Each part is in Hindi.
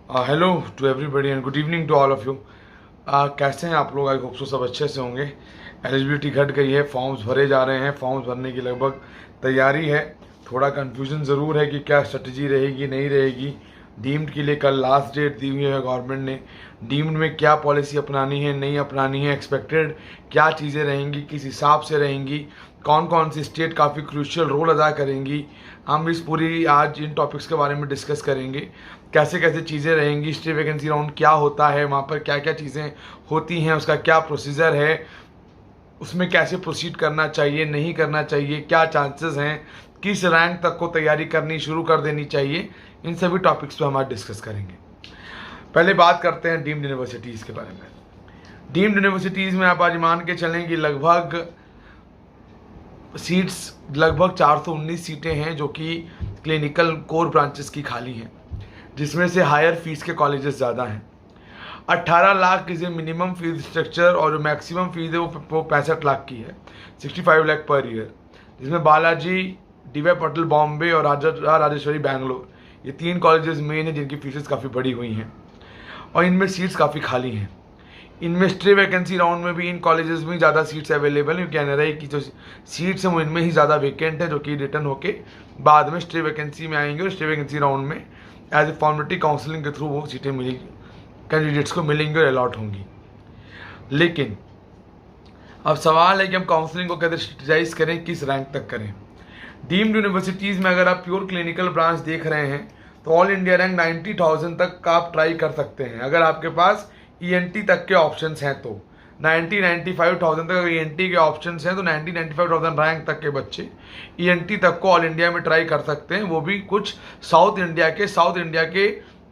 Hello to everybody and good evening to all of you. कैसे हैं आप लोग? आई होप सो सब अच्छे से होंगे। एलिजिबिलिटी घट गई है, फॉर्म्स भरे जा रहे हैं, फॉर्म्स भरने की लगभग तैयारी है। थोड़ा कन्फ्यूजन ज़रूर है कि क्या स्ट्रेटजी रहेगी नहीं रहेगी। डीम्ड के लिए कल लास्ट डेट दी हुई है गवर्नमेंट ने। डीम्ड में क्या पॉलिसी अपनानी है नहीं अपनानी है, एक्सपेक्टेड क्या चीज़ें रहेंगी, किस हिसाब से रहेंगी, कौन कौन सी स्टेट काफ़ी क्रूशियल रोल अदा करेंगी, हम इस पूरी आज इन टॉपिक्स के बारे में डिस्कस करेंगे। कैसे कैसे चीज़ें रहेंगी, स्टेट वैकेंसी राउंड क्या होता है, वहाँ पर क्या क्या चीज़ें होती हैं, उसका क्या प्रोसीजर है, उसमें कैसे प्रोसीड करना चाहिए नहीं करना चाहिए, क्या चांसेस हैं, किस रैंक तक को तैयारी करनी शुरू कर देनी चाहिए, इन सभी टॉपिक्स पे हम आज डिस्कस करेंगे। पहले बात करते हैं डीम्ड यूनिवर्सिटीज़ के बारे में। डीम्ड यूनिवर्सिटीज़ में आप आज मान के चलें कि लगभग सीट्स लगभग 419 सीटें हैं जो कि क्लिनिकल कोर ब्रांचेस की खाली हैं, जिसमें से हायर फीस के कॉलेजेस ज़्यादा हैं। 18 लाख की जो मिनिमम फीस स्ट्रक्चर और जो मैक्सिमम फीस है वो 65 लाख की है, 65 लाख पर ईयर, जिसमें बालाजी, डी.वाई. पाटिल बॉम्बे और राजेश्वरी बैंगलोर, ये 3 कॉलेजेस मेन हैं जिनकी फीसेस काफ़ी बड़ी हुई हैं और इनमें सीट्स काफ़ी खाली हैं। इनमें स्टे वैकेंसी राउंड में भी इन कॉलेजेस में ज़्यादा सीट्स अवेलेबल हैं, क्योंकि एनआरआई की जो सीट्स हैं वो इनमें ही ज़्यादा वैकेंट है, जो कि रिटर्न होके बाद में स्टे वैकेंसी में आएंगे और स्टे वैकेंसी राउंड में एज ए फॉर्मेलिटी काउंसलिंग के थ्रू वो सीटें मिलेगी, कैंडिडेट्स को मिलेंगी और अलॉट होंगी। लेकिन अब सवाल है कि हम काउंसलिंग को कैसे स्ट्रेटजाइज करें, किस रैंक तक करें। डीम्ड यूनिवर्सिटीज़ में अगर आप प्योर क्लिनिकल ब्रांच देख रहे हैं तो ऑल इंडिया रैंक 90,000 तक का आप ट्राई कर सकते हैं। अगर आपके पास ईएनटी तक के ऑप्शंस हैं तो 95,000 तक अगर ईएनटी के ऑप्शंस हैं तो 95,000 रैंक तक के बच्चे ईएनटी तक को ऑल इंडिया में ट्राई कर सकते हैं। वो भी कुछ साउथ इंडिया के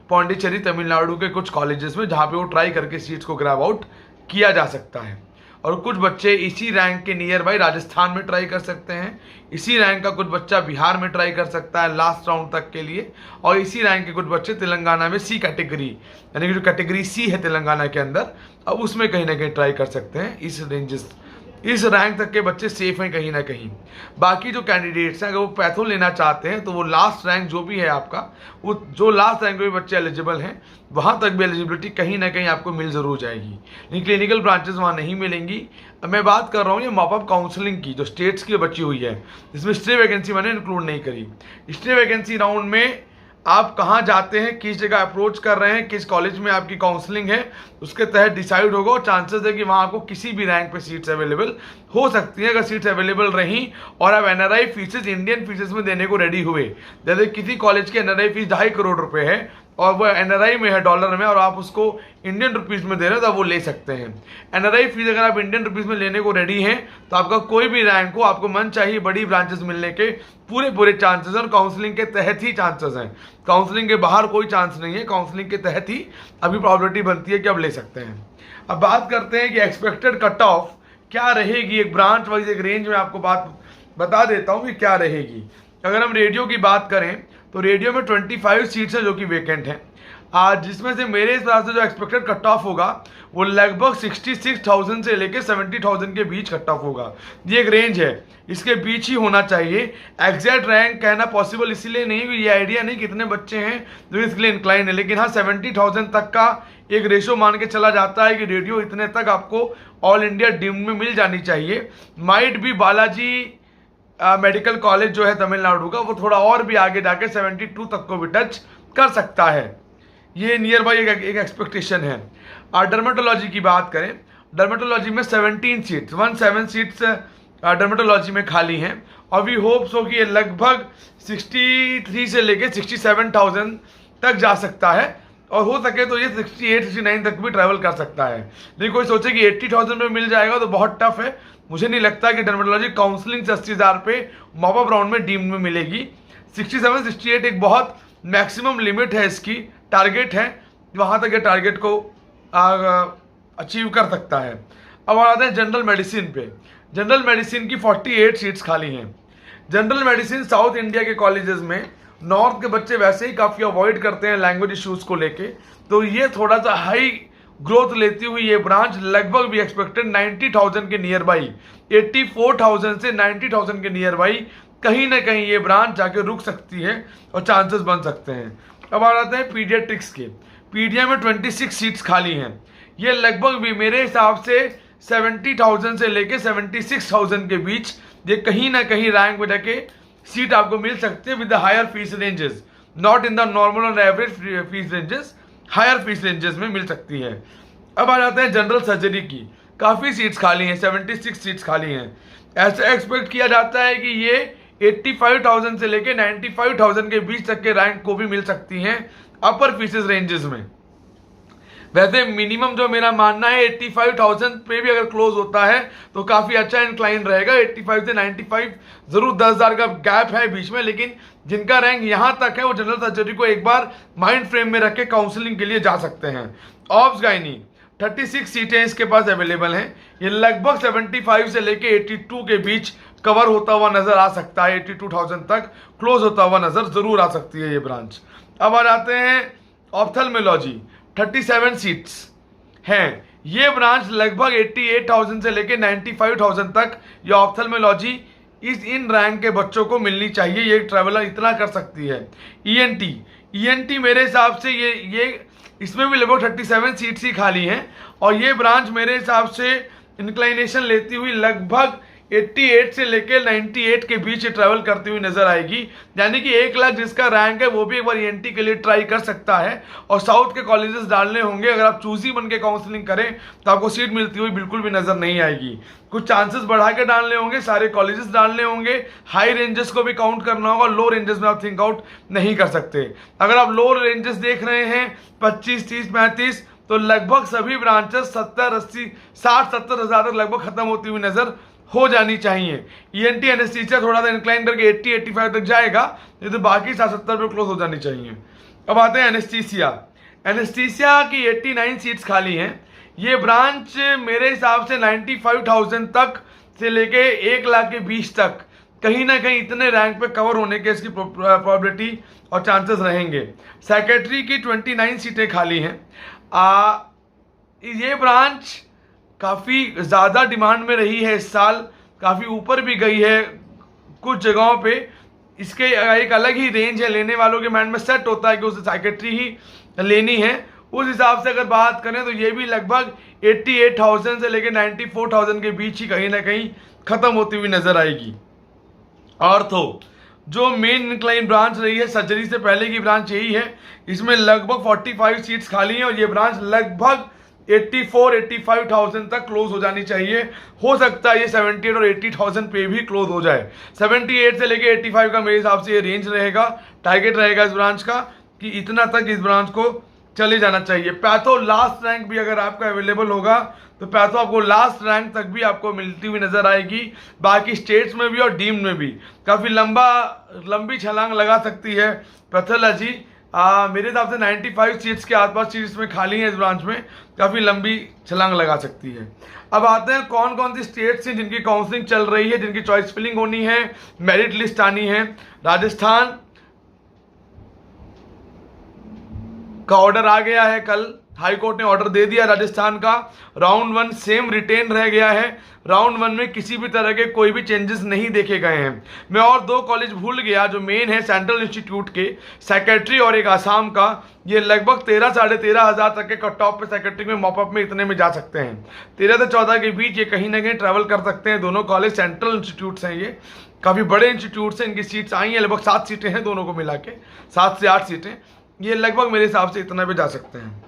पौंडीचेरी तमिलनाडु के कुछ कॉलेजेस में, जहाँ पे वो ट्राई करके सीट्स को ग्रैब आउट किया जा सकता है। और कुछ बच्चे इसी रैंक के नियर बाई राजस्थान में ट्राई कर सकते हैं, इसी रैंक का कुछ बच्चा बिहार में ट्राई कर सकता है लास्ट राउंड तक के लिए, और इसी रैंक के कुछ बच्चे तेलंगाना में सी कैटेगरी, यानी कि जो कैटेगरी सी है तेलंगाना के अंदर, अब उसमें कहीं ना कहीं ट्राई कर सकते हैं। इस रैंक तक के बच्चे सेफ हैं कहीं ना कहीं। बाकी जो कैंडिडेट्स हैं, अगर वो पैथो लेना चाहते हैं तो वो लास्ट रैंक जो भी है आपका, वो जो लास्ट रैंक में बच्चे एलिजिबल हैं वहाँ तक भी एलिजिबिलिटी कहीं ना कहीं आपको मिल ज़रूर जाएगी, लेकिन क्लिनिकल ब्रांचेस वहाँ नहीं मिलेंगी। अब मैं बात कर रहा हूँ ये मॉपअप काउंसलिंग की, जो स्टेट्स की बची हुई है, जिसमें स्टे वैकेंसी मैंने इंक्लूड नहीं करी। स्टे वैकेंसी राउंड में आप कहाँ जाते हैं, किस जगह अप्रोच कर रहे हैं, किस कॉलेज में आपकी काउंसलिंग है, उसके तहत डिसाइड होगा। और चांसेस है कि वहाँ आपको किसी भी रैंक पे सीट्स अवेलेबल हो सकती हैं। अगर सीट्स अवेलेबल रहीं और आप एनआरआई फीसेस इंडियन फीसेस में देने को रेडी हुए, जैसे किसी कॉलेज की एनआरआई फीस 2.5 करोड़ रुपए है और वो एनआरआई में है, डॉलर में, और आप उसको इंडियन रुपीज़ में दे रहे हो तो आप वो ले सकते हैं। एनआरआई फीस अगर आप इंडियन रुपीज़ में लेने को रेडी हैं तो आपका कोई भी रैंक हो, आपको मन चाहिए बड़ी ब्रांचेस मिलने के पूरे चांसेस हैं, और काउंसलिंग के तहत ही चांसेस हैं। काउंसलिंग के बाहर कोई चांस नहीं है, काउंसलिंग के तहत ही अभी प्रॉबिलिटी बनती है कि आप ले सकते हैं। अब बात करते हैं कि एक्सपेक्टेड कट ऑफ क्या रहेगी, एक ब्रांच वाइज एक रेंज में आपको बात बता देता हूँ कि क्या रहेगी। अगर हम रेडियो की बात करें तो रेडियो में 25 सीट्स हैं जो कि वेकेंट हैं आज, जिसमें से मेरे हिसाब से जो एक्सपेक्टेड कट ऑफ होगा वो लगभग 66,000 से लेकर 70,000 के बीच कट ऑफ होगा। ये एक रेंज है, इसके बीच ही होना चाहिए। एग्जैक्ट रैंक कहना पॉसिबल इसीलिए नहीं, ये आइडिया नहीं कितने बच्चे हैं जो इसके लिए इंक्लाइन है, लेकिन हाँ 70,000 तक का एक रेशो मान के चला जाता है कि रेडियो इतने तक आपको ऑल इंडिया डीम्ड में मिल जानी चाहिए। माइट भी बालाजी मेडिकल कॉलेज जो है तमिलनाडु का, वो थोड़ा और भी आगे जाके 72 तक को भी टच कर सकता है। ये नियर बाई एक एक्सपेक्टेशन है। डर्मेटोलॉजी की बात करें, डर्मेटोलॉजी में 17 सीट्स डर्मेटोलॉजी में खाली हैं, और वी होप सो कि ये लगभग 63 से लेके 67,000 तक जा सकता है, और हो सके तो ये 68-69 तक भी ट्रैवल कर सकता है। लेकिन कोई सोचे कि 80,000 में मिल जाएगा तो बहुत टफ है। मुझे नहीं लगता कि डर्मेटोलॉजी काउंसलिंग से 80,000 पे मॉपअप राउंड में डीम्ड में मिलेगी। 67-68 एक बहुत मैक्सिमम लिमिट है, इसकी टारगेट है, वहाँ तक ये टारगेट को अचीव कर सकता है। अब आते हैं जनरल मेडिसिन पे। जनरल मेडिसिन की 48 सीट्स खाली हैं। जनरल मेडिसिन साउथ इंडिया के कॉलेजेस में नॉर्थ के बच्चे वैसे ही काफ़ी अवॉइड करते हैं लैंग्वेज इश्यूज़ को लेके, तो ये थोड़ा सा हाई ग्रोथ लेती हुई ये ब्रांच लगभग भी एक्सपेक्टेड 90,000 के नियर बाई, 84,000 से 90,000 के नियर बाई कहीं ना कहीं ये ब्रांच जाके रुक सकती है और चांसेस बन सकते हैं। अब आ जाते हैं पीडियाट्रिक्स के। पीडीएम में 26 सीट्स खाली हैं। ये लगभग भी मेरे हिसाब से 70,000 से लेके 76,000 के बीच ये कहीं ना कहीं रैंक में जाके सीट आपको मिल सकती है with the higher fee ranges, not in the normal और average fee ranges, higher fee ranges में मिल सकती है। अब आ जाते हैं जनरल सर्जरी की, काफ़ी सीट्स खाली हैं, 76 सीट्स खाली हैं। ऐसा एक्सपेक्ट किया जाता है कि ये 85,000 से लेके 95,000 के बीच तक के रैंक को भी मिल सकती हैं अपर फीसेस रेंजेस में। वैसे मिनिमम जो मेरा मानना है 85,000 पे भी अगर क्लोज होता है तो काफ़ी अच्छा इंक्लाइन रहेगा। 85 से 95 जरूर 10,000 का गैप है बीच में, लेकिन जिनका रैंक यहाँ तक है वो जनरल सर्जरी को एक बार माइंड फ्रेम में रख के काउंसलिंग के लिए जा सकते हैं। ऑब्स गायनी 36 सीटें इसके पास अवेलेबल हैं। ये लगभग 75 से लेके 82 के बीच कवर होता हुआ नजर आ सकता है, 82,000 तक क्लोज होता हुआ नजर जरूर आ सकती है ये ब्रांच। अब आ जाते हैं ऑप्थेल्मोलॉजी, 37 सीट्स हैं। ये ब्रांच लगभग 88,000 से लेके 95,000 तक ये ऑप्थेल्मोलॉजी इन रैंक के बच्चों को मिलनी चाहिए। ये ट्रैवलर इतना कर सकती है। ईएनटी मेरे हिसाब से ये इसमें भी लगभग 37 सीट्स ही खाली हैं और ये ब्रांच मेरे हिसाब से इंक्लाइनेशन लेती हुई लगभग 88 से लेकर 98 के बीच ट्रैवल करती हुई नजर आएगी। यानी कि 1 लाख जिसका रैंक है वो भी एक बार ईएनटी के लिए ट्राई कर सकता है। और साउथ के कॉलेजेस डालने होंगे, अगर आप चूजी बन के काउंसलिंग करें तो आपको सीट मिलती हुई बिल्कुल भी नजर नहीं आएगी। कुछ चांसेस बढ़ा के डालने होंगे, सारे कॉलेजेस डालने होंगे, हाई रेंजेस को भी काउंट करना होगा, लो रेंजेस में आप थिंक आउट नहीं कर सकते। अगर आप लो रेंजेस देख रहे हैं 25, 30, 35 तो लगभग सभी ब्रांचेस 70, 80, 60, 70 हज़ार तक लगभग खत्म होती हुई नजर हो जानी चाहिए। ईएनटी एनेस्थीसिया थोड़ा सा इंक्लाइन करके 80, 85 तक जाएगा, नहीं तो बाकी 60-70 पे क्लोज हो जानी चाहिए। अब आते हैं एनेस्थीसिया की 89 सीट्स खाली हैं। ये ब्रांच मेरे हिसाब से 95,000 तक से लेके 1 लाख के बीच तक कहीं ना कहीं इतने रैंक पे कवर होने के इसकी प्रोबेबिलिटी और चांसेस रहेंगे। सेक्रेटरी की 29 सीटें खाली हैं। ये ब्रांच काफ़ी ज़्यादा डिमांड में रही है इस साल, काफ़ी ऊपर भी गई है कुछ जगहों पे। इसके एक अलग ही रेंज है, लेने वालों के माइंड में सेट होता है कि उसे साइकेट्री ही लेनी है। उस हिसाब से अगर बात करें तो ये भी लगभग 88,000 से लेकर 94,000 के बीच ही कहीं ना कहीं ख़त्म होती हुई नज़र आएगी। ऑर्थो जो मेन इंक्लाइन ब्रांच रही है, सर्जरी से पहले की ब्रांच यही है, इसमें लगभग 45 सीट्स खाली हैं और ये ब्रांच लगभग 84-85,000 तक क्लोज हो जानी चाहिए। हो सकता है ये 78 और 80,000 पे भी क्लोज हो जाए। 78 से लेके 85 का मेरे हिसाब से ये रेंज रहेगा, टारगेट रहेगा इस ब्रांच का कि इतना तक इस ब्रांच को चले जाना चाहिए। पैथो लास्ट रैंक भी अगर आपका अवेलेबल होगा तो पैथो आपको लास्ट रैंक तक भी आपको मिलती हुई नजर आएगी। बाकी स्टेट्स में भी और डीम्ड में भी काफ़ी लंबी छलांग लगा सकती है पैथोलॉजी। मेरे हिसाब से 95 सीट्स के आसपास सीट्स में खाली हैं इस ब्रांच में, काफ़ी लंबी छलांग लगा सकती है। अब आते हैं कौन कौन सी स्टेट्स हैं जिनकी काउंसलिंग चल रही है, जिनकी चॉइस फिलिंग होनी है, मेरिट लिस्ट आनी है। राजस्थान का ऑर्डर आ गया है, कल हाई कोर्ट ने ऑर्डर दे दिया राजस्थान का। राउंड 1 सेम रिटेन रह गया है। राउंड 1 में किसी भी तरह के कोई भी चेंजेस नहीं देखे गए हैं। मैं और 2 कॉलेज भूल गया जो मेन है सेंट्रल इंस्टीट्यूट के, सेक्रेटरी और एक आसाम का। ये लगभग 13-13.5 हज़ार तक के कट ऑफ पे सेक्रेटरी में मॉपअप में इतने में जा सकते हैं। 13 से 14 के बीच ये कहीं ना कहीं ट्रैवल कर सकते हैं। दोनों कॉलेज सेंट्रल इंस्टीट्यूट्स हैं, ये काफ़ी बड़े इंस्टीट्यूट्स हैं। इनकी सीट्स आई हैं, लगभग 7 सीटें हैं दोनों को मिला के, 7 से 8 सीटें। ये लगभग मेरे हिसाब से इतना पे जा सकते हैं।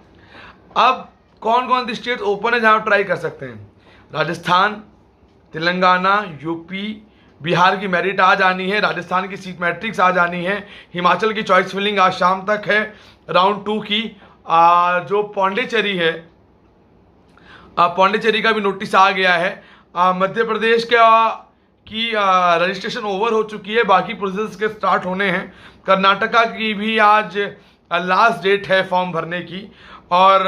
अब कौन कौन सी स्टेट ओपन है जहाँ आप ट्राई कर सकते हैं? राजस्थान, तेलंगाना, यूपी, बिहार की मेरिट आ जानी है, राजस्थान की सीट मैट्रिक्स आ जानी है, हिमाचल की चॉइस फिलिंग आज शाम तक है राउंड 2 की। जो पौंडीचेरी है, पौंडीचेरी का भी नोटिस आ गया है। मध्य प्रदेश की रजिस्ट्रेशन ओवर हो चुकी है, बाकी प्रोसेस के स्टार्ट होने हैं। कर्नाटका की भी आज लास्ट डेट है फॉर्म भरने की, और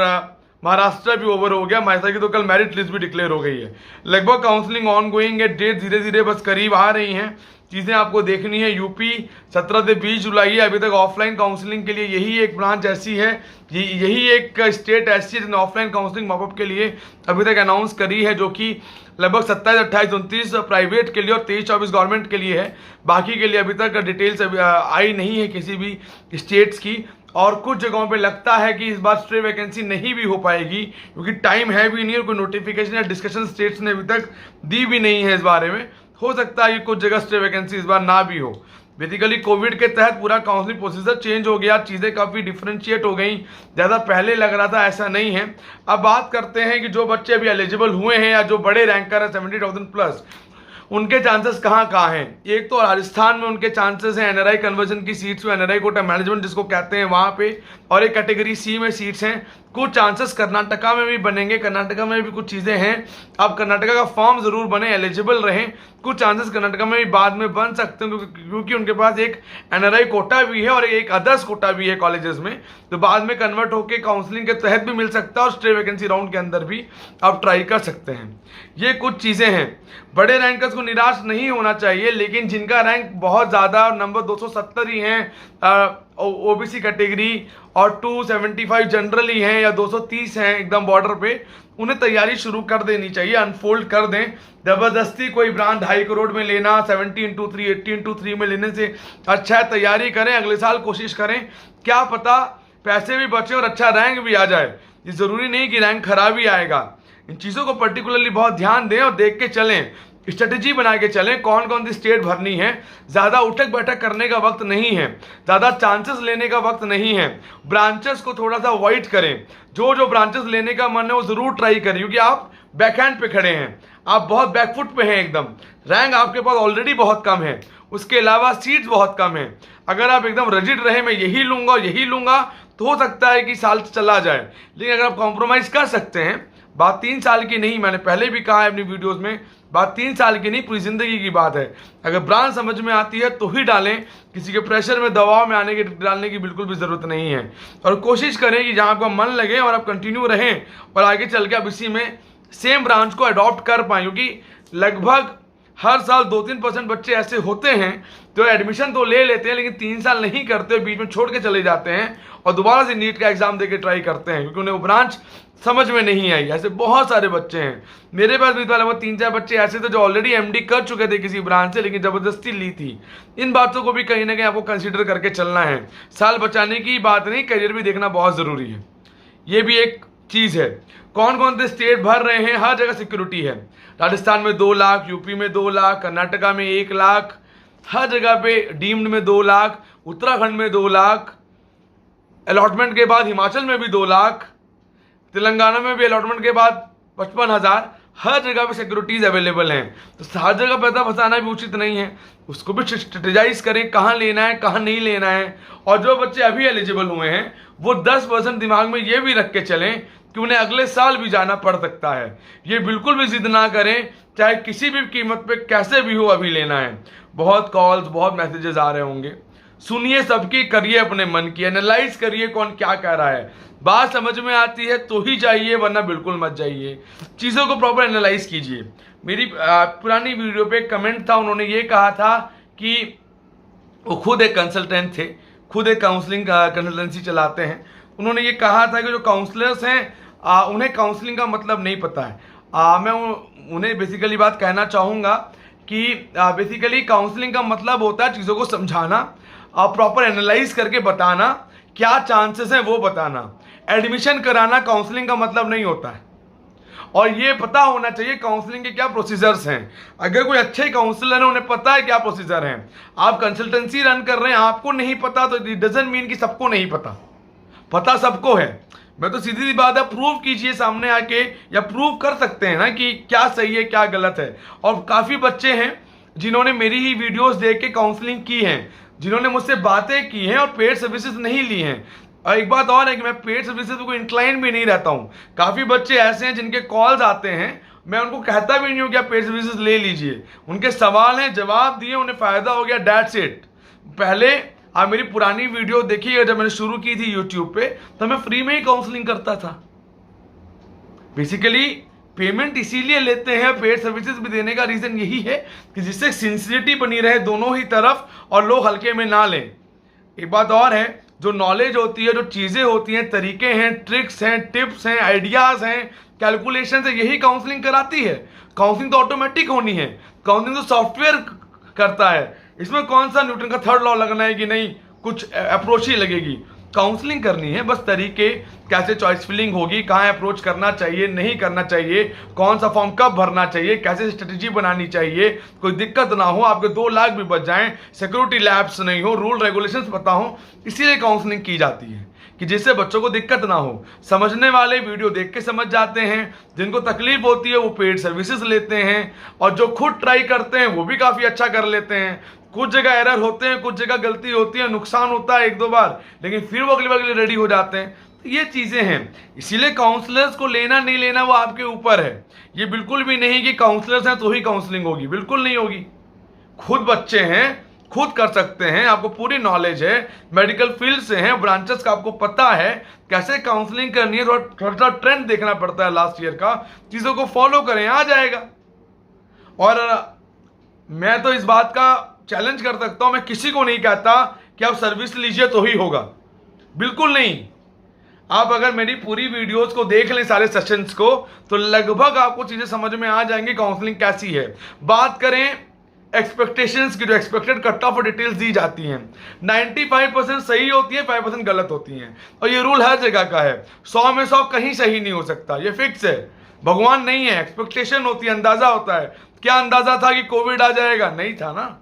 महाराष्ट्र भी ओवर हो गया। महाराष्ट्र की तो कल मेरिट लिस्ट भी डिक्लेयर हो गई है। लगभग काउंसलिंग ऑन गोइंग है, डेट धीरे धीरे बस करीब आ रही हैं। चीज़ें आपको देखनी है। यूपी 17 से 20 जुलाई है, अभी तक ऑफलाइन काउंसलिंग के लिए यही एक ब्रांच ऐसी है, यही एक स्टेट ऐसी है जिसने ऑफलाइन काउंसलिंग मॉपअप के लिए अभी तक अनाउंस करी है, जो कि लगभग 27, 28, 29 प्राइवेट के लिए और 23, 24 गवर्नमेंट के लिए है। बाकी के लिए अभी तक डिटेल्स आई नहीं है किसी भी स्टेट्स की। और कुछ जगहों पे लगता है कि इस बार स्ट्रे वैकेंसी नहीं भी हो पाएगी, क्योंकि टाइम है भी नहीं और कोई नोटिफिकेशन या डिस्कशन स्टेट्स ने अभी तक दी भी नहीं है इस बारे में। हो सकता है कि कुछ जगह स्टे वैकेंसी इस बार ना भी हो। बेसिकली कोविड के तहत पूरा काउंसलिंग प्रोसीजर चेंज हो गया, चीज़ें काफ़ी डिफ्रेंशिएट हो गई, ज़्यादा पहले लग रहा था ऐसा नहीं है। अब बात करते हैं कि जो बच्चे अभी एलिजिबल हुए हैं या जो बड़े रैंकर है 70,000 प्लस, उनके चांसेस कहाँ कहाँ हैं। एक तो राजस्थान में उनके चांसेस हैं एनआरआई कन्वर्जन की सीट्स में, एनआरआई कोटा मैनेजमेंट जिसको कहते हैं वहाँ पे, और एक कैटेगरी सी में सीट्स हैं। कुछ चांसेस कर्नाटका में भी बनेंगे, कर्नाटका में भी कुछ चीज़ें हैं। अब कर्नाटका का फॉर्म ज़रूर बने, एलिजिबल रहें। कुछ चांसेस कर्नाटका में भी बाद में बन सकते हैं, क्योंकि उनके पास एक एनआरआई कोटा भी है और एक अदर्स कोटा भी है कॉलेजेस में, तो बाद में कन्वर्ट होकर काउंसलिंग के तहत भी मिल सकता है और स्टे वैकेंसी राउंड के अंदर भी आप ट्राई कर सकते हैं। ये कुछ चीज़ें हैं। बड़े रैंकर्स को निराश नहीं होना चाहिए, लेकिन जिनका रैंक बहुत ज़्यादा और नंबर 270 ही हैं ओबीसी कैटेगरी और 275 जनरल ही हैं या 230 हैं एकदम बॉर्डर पे, उन्हें तैयारी शुरू कर देनी चाहिए, अनफोल्ड कर दें। ज़बरदस्ती कोई ब्रांड 2.5 करोड़ में लेना 70x3 80x3 में लेने से अच्छा है तैयारी करें, अगले साल कोशिश करें, क्या पता पैसे भी बचे और अच्छा रैंक भी आ जाए। ये ज़रूरी नहीं कि रैंक खराब ही आएगा। इन चीज़ों को पर्टिकुलरली बहुत ध्यान दें और देख के चलें, स्ट्रेटेजी बना के चलें कौन कौन सी स्टेट भरनी है। ज़्यादा उठक बैठक करने का वक्त नहीं है, ज़्यादा चांसेस लेने का वक्त नहीं है। ब्रांचेस को थोड़ा सा अवॉइड करें, जो जो ब्रांचेस लेने का मन है वो ज़रूर ट्राई करें, क्योंकि आप बैकहैंड पे खड़े हैं, आप बहुत बैकफुट पे हैं एकदम। रैंक आपके पास ऑलरेडी बहुत कम है, उसके अलावा सीट्स बहुत कम है। अगर आप एकदम रजिड रहे मैं यही लूँगा और यही लूँगा, तो हो सकता है कि साल चला जाए। लेकिन अगर आप कॉम्प्रोमाइज़ कर सकते हैं, बात 3 साल की नहीं, मैंने पहले भी कहा है अपनी वीडियोस में, बात 3 साल की नहीं पूरी ज़िंदगी की बात है। अगर ब्रांच समझ में आती है तो ही डालें, किसी के प्रेशर में दबाव में आने के डालने की बिल्कुल भी ज़रूरत नहीं है। और कोशिश करें कि जहाँ आपका मन लगे और आप कंटिन्यू रहें और आगे चल के आप इसी में सेम ब्रांच को अडॉप्ट कर पाएँ, क्योंकि लगभग हर साल 2-3% बच्चे ऐसे होते हैं जो एडमिशन तो ले लेते हैं लेकिन 3 साल नहीं करते, बीच में छोड़ के चले जाते हैं और दोबारा से नीट का एग्जाम देके ट्राई करते हैं, क्योंकि उन्हें वो ब्रांच समझ में नहीं आई। ऐसे बहुत सारे बच्चे हैं, मेरे पास भी लगभग 3-4 बच्चे ऐसे थे जो ऑलरेडी एमडी कर चुके थे किसी ब्रांच से, लेकिन ज़बरदस्ती ली थी। इन बातों को भी कहीं ना कहीं आपको कंसिडर करके चलना है। साल बचाने की बात नहीं, करियर भी देखना बहुत ज़रूरी है, ये भी एक चीज़ है। कौन कौन से स्टेट भर रहे हैं, हर जगह सिक्योरिटी है। राजस्थान में 2 लाख, यूपी में 2 लाख, कर्नाटका में 1 लाख, हर जगह पे डीम्ड में 2 लाख, उत्तराखंड में 2 लाख, अलॉटमेंट के बाद हिमाचल में भी 2 लाख, तेलंगाना में भी अलॉटमेंट के बाद 55,000, हर जगह पे सिक्योरिटीज अवेलेबल हैं। तो हर जगह पैसा फंसाना भी उचित नहीं है, उसको भी स्ट्रेटेजाइज करें कहाँ लेना है कहाँ नहीं लेना है। और जो बच्चे अभी एलिजिबल हुए हैं वो 10% दिमाग में ये भी रख के चलें कि उन्हें अगले साल भी जाना पड़ सकता है। ये बिल्कुल भी जिद ना करें, चाहे किसी भी कीमत पे कैसे भी हो अभी लेना है। बहुत कॉल्स बहुत मैसेजेस आ रहे होंगे, सुनिए सबकी, करिए अपने मन की, एनालाइज करिए कौन क्या कह रहा है। बात समझ में आती है तो ही जाइए, वरना बिल्कुल मत जाइए। चीज़ों को प्रॉपर एनालाइज कीजिए। मेरी पुरानी वीडियो पे कमेंट था, उन्होंने ये कहा था कि वो खुद एक कंसल्टेंट थे, खुद एक काउंसलिंग कंसल्टेंसी चलाते हैं। उन्होंने ये कहा था कि जो काउंसलर्स हैं उन्हें काउंसलिंग का मतलब नहीं पता है। मैं उन्हें बेसिकली बात कहना चाहूँगा कि बेसिकली काउंसलिंग का मतलब होता है चीज़ों को समझाना, प्रॉपर एनालाइज करके बताना, क्या चांसेस हैं वो बताना। एडमिशन कराना काउंसलिंग का मतलब नहीं होता है, और ये पता होना चाहिए काउंसलिंग के क्या प्रोसीजर्स हैं। अगर कोई अच्छे काउंसलर है उन्हें पता है क्या प्रोसीजर हैं। आप कंसल्टेंसी रन कर रहे हैं, आपको नहीं पता तो इट डजंट मीन कि सबको नहीं पता, पता सबको है। मैं तो सीधी सी बात है, प्रूव कीजिए सामने आके, या प्रूव कर सकते हैं ना कि क्या सही है क्या गलत है। और काफ़ी बच्चे हैं जिन्होंने मेरी ही वीडियोस देख के काउंसलिंग की है, जिन्होंने मुझसे बातें की हैं और पेड सर्विसेज नहीं ली हैं। और एक बात और है कि मैं पेड सर्विसेज को इंक्लाइन भी नहीं रहता हूँ। काफ़ी बच्चे ऐसे हैं जिनके कॉल्स आते हैं, मैं उनको कहता भी नहीं हूँ कि आप पेड सर्विसेज ले लीजिए। उनके सवाल हैं, जवाब दिए, उन्हें फ़ायदा हो गया, दैट्स इट। पहले आप मेरी पुरानी वीडियो देखिएगा, जब मैंने शुरू की थी यूट्यूब पे, तो मैं फ्री में ही काउंसलिंग करता था। बेसिकली पेमेंट इसीलिए लेते हैं, पेड सर्विसेज भी देने का रीज़न यही है कि जिससे सिंसियरिटी बनी रहे दोनों ही तरफ और लोग हल्के में ना लें। एक बात और है, जो नॉलेज होती है, जो चीज़ें होती हैं, तरीके हैं, ट्रिक्स हैं, टिप्स हैं, आइडियाज़ हैं, कैलकुलेशन है, यही काउंसलिंग कराती है। काउंसलिंग तो ऑटोमेटिक होनी है, काउंसलिंग तो सॉफ्टवेयर करता है। इसमें कौन सा न्यूटन का थर्ड लॉ लगना है कि नहीं, कुछ अप्रोच ही लगेगी। काउंसलिंग करनी है, बस तरीके कैसे चॉइस फिलिंग होगी, कहाँ अप्रोच करना चाहिए, नहीं करना चाहिए, कौन सा फॉर्म कब भरना चाहिए, कैसे स्ट्रेटेजी बनानी चाहिए, कोई दिक्कत ना हो, आपके 2 लाख भी बच जाएं, सिक्योरिटी लैप्स नहीं हो, रूल रेगुलेशंस पता हो, इसीलिए काउंसलिंग की जाती है कि जिससे बच्चों को दिक्कत ना हो। समझने वाले वीडियो देख के समझ जाते हैं, जिनको तकलीफ होती है वो पेड सर्विसेज लेते हैं, और जो खुद ट्राई करते हैं वो भी काफ़ी अच्छा कर लेते हैं। कुछ जगह एरर होते हैं, कुछ जगह गलती होती है, नुकसान होता है 1-2 बार, लेकिन फिर वो अगली बार के लिए रेडी हो जाते हैं। तो ये चीज़ें हैं, इसीलिए काउंसलर्स को लेना नहीं लेना वो आपके ऊपर है। ये बिल्कुल भी नहीं कि काउंसलर्स हैं तो ही काउंसलिंग होगी, बिल्कुल नहीं होगी। खुद बच्चे हैं, खुद कर सकते हैं, आपको पूरी नॉलेज है, मेडिकल फील्ड से हैं, ब्रांचेस का आपको पता है कैसे काउंसलिंग करनी है। थोड़ा ट्रेंड देखना पड़ता है लास्ट ईयर का, चीज़ों को फॉलो करें, आ जाएगा। और मैं तो इस बात का चैलेंज कर सकता हूं, मैं किसी को नहीं कहता कि आप सर्विस लीजिए तो ही होगा, बिल्कुल नहीं। आप अगर मेरी पूरी वीडियोस को देख लें, सारे सेशंस को, तो लगभग आपको चीजें समझ में आ जाएंगी काउंसलिंग कैसी है। बात करें एक्सपेक्टेशंस की, जो एक्सपेक्टेड कट ऑफ डिटेल्स दी जाती हैं, 95% सही होती है, 5% गलत होती हैं। और ये रूल हर जगह का है, 100 में 100 कहीं सही नहीं हो सकता, ये फिक्स है। भगवान नहीं है, एक्सपेक्टेशन होती है, अंदाजा होता है। क्या अंदाजा था कि कोविड आ जाएगा? नहीं था ना।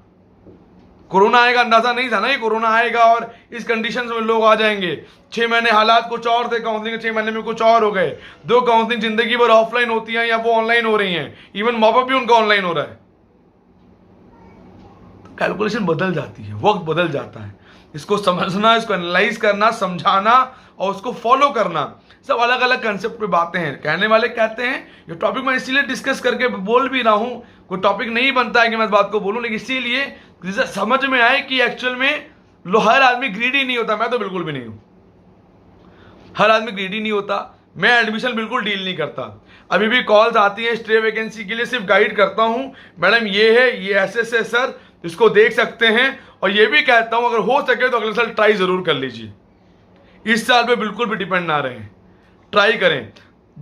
कोरोना आएगा अंदाजा नहीं था ना, ये कोरोना आएगा और इस कंडीशन में लोग आ जाएंगे। 6 महीने हालात कुछ और थे, काउंसलिंग 6 महीने में कुछ और हो गए। 2 काउंसलिंग जिंदगी भर ऑफलाइन होती हैं या वो ऑनलाइन हो रही हैं, इवन मॉपअप भी उनका ऑनलाइन हो रहा है। तो कैलकुलेशन बदल जाती है, वक्त बदल जाता है। इसको समझना, इसको एनालाइज करना, समझाना और उसको फॉलो करना, सब अलग अलग कंसेप्ट पे बातें हैं। कहने वाले कहते हैं, ये टॉपिक मैं इसीलिए डिस्कस करके बोल भी रहा हूँ। कोई टॉपिक नहीं बनता है कि मैं इस बात को बोलूँ, लेकिन इसीलिए जिसे समझ में आए कि एक्चुअल में हर आदमी ग्रीडी नहीं होता। मैं तो बिल्कुल भी नहीं हूँ, हर आदमी ग्रीडी नहीं होता। मैं एडमिशन बिल्कुल डील नहीं करता। अभी भी कॉल्स आती हैं स्ट्रे वैकेंसी के लिए, सिर्फ गाइड करता हूँ, मैडम ये है, ये ऐसे से सर, इसको देख सकते हैं। और ये भी कहता हूँ अगर हो सके तो अगले साल ट्राई जरूर कर लीजिए। इस साल पे बिल्कुल भी डिपेंड ना रहें, ट्राई करें।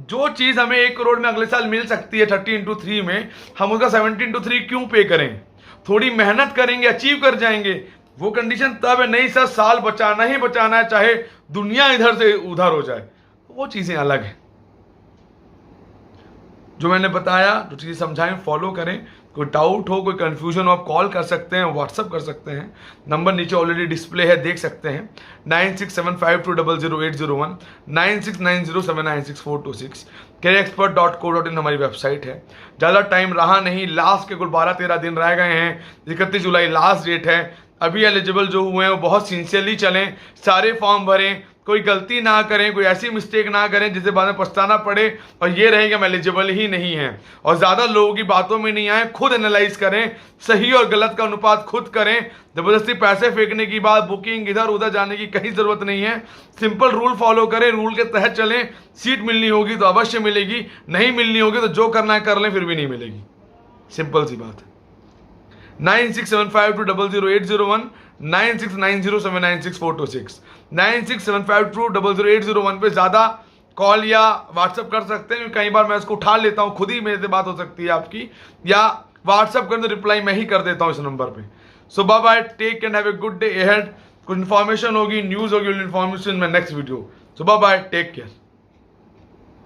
जो चीज़ हमें 1 करोड़ में अगले साल मिल सकती है 30x3 में, हम उसका 17x3 क्यों पे करें? थोड़ी मेहनत करेंगे, अचीव कर जाएंगे। वो कंडीशन तब है, नहीं सर साल बचाना ही बचाना है, चाहे दुनिया इधर से उधर हो जाए। वो चीज़ें अलग हैं। जो मैंने बताया, जो चीज़ें समझाएं, फॉलो करें। कोई डाउट हो, कोई कंफ्यूजन हो, आप कॉल कर सकते हैं, व्हाट्सअप कर सकते हैं। नंबर नीचे ऑलरेडी डिस्प्ले है, देख सकते हैं। 9675200801, 9690796426। careerexpert.co.in हमारी वेबसाइट है। ज़्यादा टाइम रहा नहीं, लास्ट के कुल 12-13 दिन रह गए हैं। 31 जुलाई लास्ट डेट है। अभी एलिजिबल जो हुए हैं वो बहुत सिंसियरली चलें, सारे फॉर्म भरें, कोई गलती ना करें, कोई ऐसी मिस्टेक ना करें जिससे बाद में पछताना पड़े और ये रहे कि हम एलिजिबल ही नहीं हैं। और ज़्यादा लोगों की बातों में नहीं आए, खुद एनालाइज करें, सही और गलत का अनुपात खुद करें। ज़बरदस्ती पैसे फेंकने की बात, बुकिंग इधर उधर जाने की कहीं ज़रूरत नहीं है। सिंपल रूल फॉलो करें, रूल के तहत चलें। सीट मिलनी होगी तो अवश्य मिलेगी, नहीं मिलनी होगी तो जो करना है कर लें, फिर भी नहीं मिलेगी। सिंपल सी बात है। 9675200801, 9690796426, 9675200801 पे ज़्यादा कॉल या व्हाट्सअप कर सकते हैं। कई बार मैं उसको उठा लेता हूँ, खुद ही मेरे से बात हो सकती है आपकी, या व्हाट्सअप करें तो रिप्लाई मैं ही कर देता हूँ इस नंबर पे। So bye bye, take and have a good day ahead. कुछ इन्फॉर्मेशन होगी, न्यूज़ होगी, इन्फॉर्मेशन में next video. So bye bye, take care.